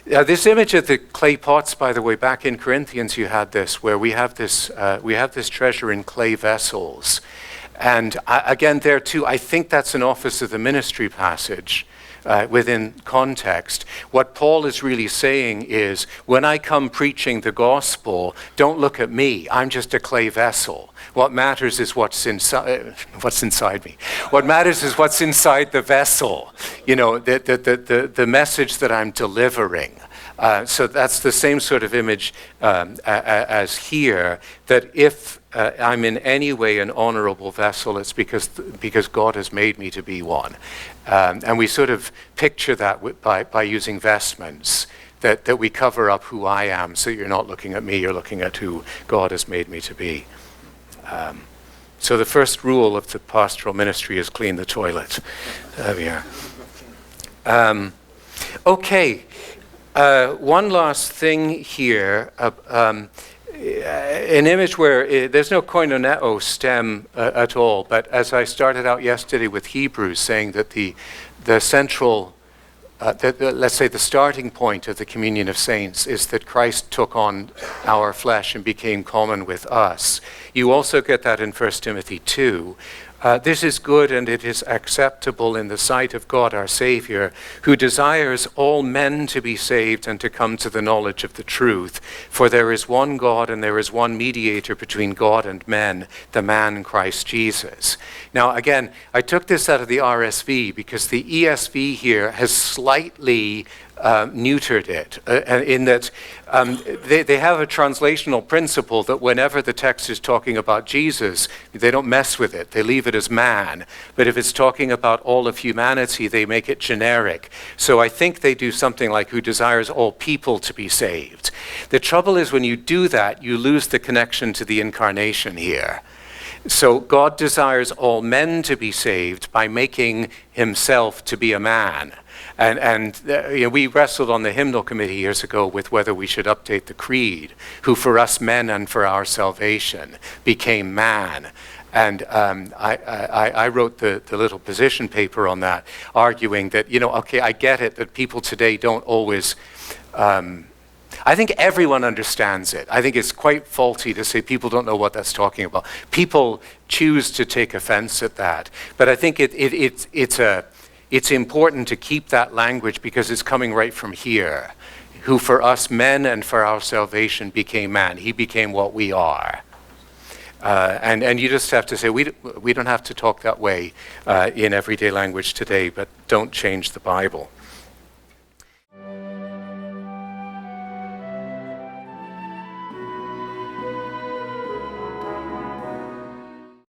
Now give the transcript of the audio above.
This image of the clay pots, by the way, back in Corinthians you had this, where we have this treasure in clay vessels. And again, there too, I think that's an office of the ministry passage within context. What Paul is really saying is, when I come preaching the gospel, don't look at me. I'm just a clay vessel. What matters is what's inside me. What matters is what's inside the vessel. You know, the message that I'm delivering. So that's the same sort of image as here, that if I'm in any way an honorable vessel, it's because God has made me to be one. And we sort of picture that by using vestments, that we cover up who I am, so you're not looking at me, you're looking at who God has made me to be. So the first rule of the pastoral ministry is clean the toilet. There we are. Okay. One last thing here, an image where there's no koinoneo stem at all, but as I started out yesterday with Hebrews, saying that the central, let's say the starting point of the communion of saints is that Christ took on our flesh and became common with us. You also get that in 1 Timothy 2. This is good and it is acceptable in the sight of God our Savior, who desires all men to be saved and to come to the knowledge of the truth. For there is one God and there is one mediator between God and men, the man Christ Jesus. Now again, I took this out of the RSV because the ESV here has slightly neutered it, in that they have a translational principle that whenever the text is talking about Jesus, they don't mess with it. They leave it as man. But if it's talking about all of humanity, they make it generic. So I think they do something like who desires all people to be saved. The trouble is when you do that, you lose the connection to the Incarnation here. So God desires all men to be saved by making himself to be a man. And you know, we wrestled on the hymnal committee years ago with whether we should update the creed, who for us men and for our salvation became man. And I wrote the little position paper on that, arguing that, you know, okay, I get it that people today don't always, I think everyone understands it. I think it's quite faulty to say people don't know what that's talking about. People choose to take offense at that. But I think it's important to keep that language because it's coming right from here. Who for us men and for our salvation became man. He became what we are. And you just have to say, we don't have to talk that way in everyday language today, but don't change the Bible.